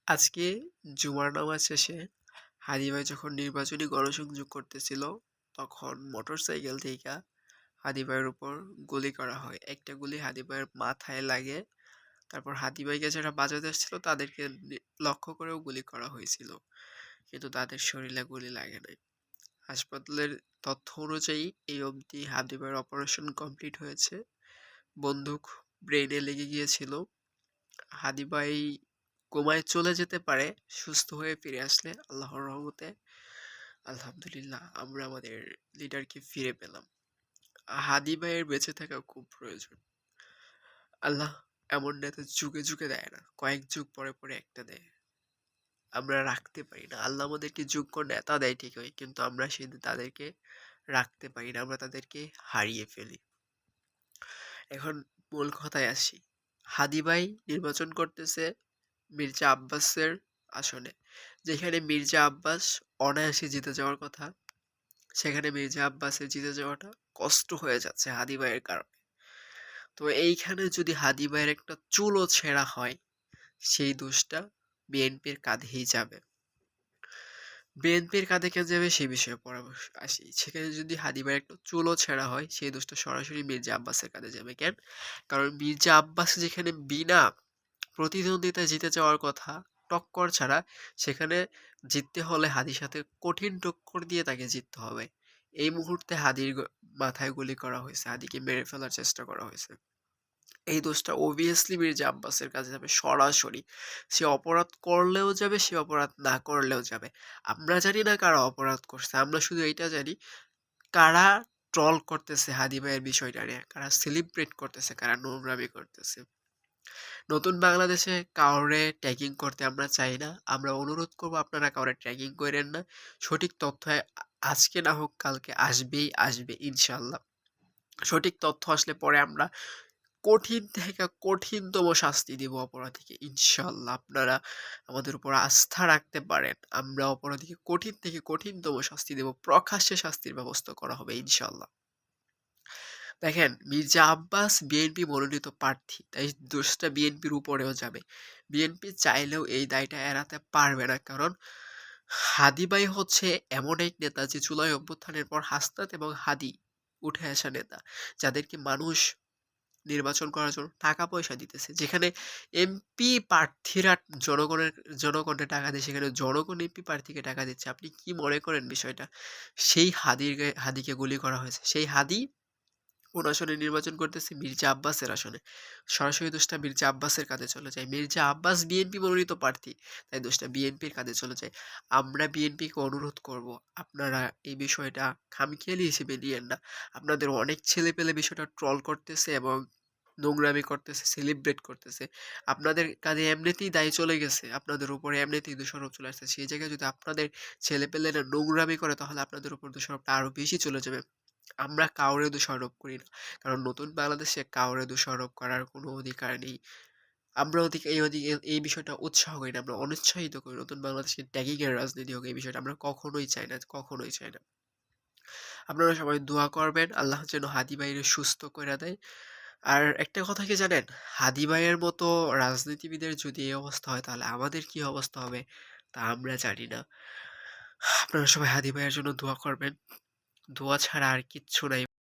আজকে জুমার নামাজ শেষে হাদি ভাই যখন নির্বাচনী গণসংযোগ করতেছিল, তখন মোটরসাইকেল থেকে হাদি ভাইয়ের উপর গুলি করা হয়। একটা গুলি হাদি ভাইয়ের মাথায় লাগে। তারপর হাদি ভাইকে যারা বাজাতে আসছিল তাদেরকে লক্ষ্য করেও গুলি করা হয়েছিল, কিন্তু তাদের শরীরে গুলি লাগে নাই। হাসপাতালের তথ্য অনুযায়ী এই অবধি হাদি ভাইয়ের অপারেশন কমপ্লিট হয়েছে। বন্দুক ব্রেনে লেগে গিয়েছিল। হাদি ভাই কোমায় চলে যেতে পারে সুস্থ হয়ে ফিরে আসলে, আল্লাহর রহমতে। আলহামদুলিল্লাহ, আমরা আমাদের লিডারকে ফিরে পেলাম। হাদি ভাইয়ের বেঁচে থাকা খুব প্রয়োজন। আল্লাহ এমন নেতা যুগে যুগে দেয় না, কয়েক যুগ পরে পরে একটা দেয়। আমরা রাখতে পারি না। আল্লাহ আমাদেরকে যোগ্য নেতা দেয় ঠিকই, কিন্তু আমরা সেদিন তাদেরকে রাখতে পারি না, আমরা তাদেরকে হারিয়ে ফেলি। এখন মূল কথায় আসি। হাদি ভাই নির্বাচন করতেছে মির্জা আব্বাসের আসনে। যেখানে মির্জা আব্বাস অনায়াসে জিতে যাওয়ার কথা, সেখানে মির্জা আব্বাসের জিতে যাওয়াটা কষ্ট হয়ে যাচ্ছে হাদি ভাইয়ের কারণে। তো এইখানে যদি হাদি ভাইয়ের একটা চুলও ছেঁড়া হয়, সেই দোষটা বিএনপির কাঁধেই যাবে। বিএনপির কাঁধে কেন যাবে সেই বিষয়ে পরে আসি। সেখানে যদি হাদি ভাইয়ের একটা চুলও ছেঁড়া হয়, সেই দোষটা সরাসরি মির্জা আব্বাসের কাঁধে যাবে। কেন? কারণ মির্জা আব্বাস যেখানে বিনা প্রতিদ্বন্দ্বিতায় জিতে যাওয়ার কথা, টক্কর ছাড়া, সেখানে জিততে হলে হাদির সাথে কঠিন টক্কর দিয়ে তাকে জিততে হবে। এই মুহূর্তে হাদির মাথায় গুলি করা হয়েছে, হাদিকে মেরে ফেলার চেষ্টা করা হয়েছে। এই দোষটা অবভিয়াসলি মির্জা আব্বাসের কাছে যাবে সরাসরি। সে অপরাধ করলেও যাবে, সে অপরাধ না করলেও যাবে। আমরা জানি না কারা অপরাধ করছে, আমরা শুধু এইটা জানি কারা ট্রল করতেছে হাদি ভাইয়ের বিষয়টা নিয়ে, কারা সেলিব্রেট করতেছে, কারা নোংরামি করতেছে। নতুন বাংলাদেশে কাউরে ট্যাগিং করতে আমরা চাই না। আমরা অনুরোধ করব আপনারা কাউরে ট্যাগিং করেন না। সঠিক তথ্য আজকে না হোক কালকে আসবেই আসবে ইনশাল্লাহ। সঠিক তথ্য আসলে পরে আমরা কঠিন থেকে কঠিনতম শাস্তি দিব অপরাধীকে ইনশাল্লাহ। আপনারা আমাদের উপর আস্থা রাখতে পারেন। আমরা অপরাধীকে কঠিন থেকে কঠিনতম শাস্তি দেব। প্রকাশ্যে শাস্তির ব্যবস্থা করা হবে ইনশাল্লাহ। দেখেন, মির্জা আব্বাস বিএনপি মনোনীত প্রার্থী, তাই দোষটা বিএনপির উপরেও যাবে। বিএনপি চাইলেও এই দায়টা এড়াতে পারবে না, কারণ হাদি ভাই হচ্ছে এমন এক নেতা যে জুলাই অভ্যুত্থানের পর হাসনাত এবং হাদি উঠে আসা নেতা, যাদেরকে মানুষ নির্বাচন করার জন্য টাকা পয়সা দিতেছে। যেখানে এমপি প্রার্থীরা জনগণের টাকা দিয়ে, সেখানে জনগণ এমপি প্রার্থীকে টাকা দিচ্ছে। আপনি কি মনে করেন বিষয়টা? সেই হাদিকে গুলি করা হয়েছে। সেই হাদি কোন আসনে নির্বাচন করতেছে? মির্জা আব্বাসের আসনে। সরাসরি দোষটা মির্জা আব্বাসের কাঁধে চলে যায়। মির্জা আব্বাস বিএনপি মনোনীত প্রার্থী, তাই দোষটা বিএনপির কাঁধে চলে যায়। আমরা বিএনপিকে অনুরোধ করব, আপনারা এই বিষয়টা খামখেয়ালি হিসেবে নিয়েন না। আপনাদের অনেক ছেলেপেলে বিষয়টা ট্রল করতেছে এবং নোংরামি করতেছে, সেলিব্রেট করতেছে। আপনাদের কাঁধে এমনিতেই দায় চলে গেছে, আপনাদের উপরে এমনিতেই দোষারোপ চলে আসছে। সেই জায়গায় যদি আপনাদের ছেলেপেলেরা নোংরামি করে, তাহলে আপনাদের উপর দোষারোপটা আরো বেশি চলে যাবে। আমরা কাউরে দোষারোপ করি না, কারণ নতুন বাংলাদেশে কাউরে দোষারোপ করার কোনো অধিকার নেই। আমরা এই বিষয়টা উৎসাহ করি না, আমরা অনুৎসাহিত করি। নতুন বাংলাদেশে ট্যাগিং এর রাজনীতি হোক, এই বিষয়টা আমরা কখনোই চাই না, কখনোই চাই না। আপনারা সবাই দোয়া করবেন আল্লাহ যেন হাদি ভাইয়ের সুস্থ করে দেয়। আর একটা কথা কি জানেন, হাদি ভাইয়ের মতো রাজনীতিবিদের যদি এই অবস্থা হয়, তাহলে আমাদের কি অবস্থা হবে তা আমরা জানি না। আপনারা সবাই হাদি ভাইয়ের জন্য দোয়া করবেন। দোয়া ছাড়া আর কিচ্ছু নাই।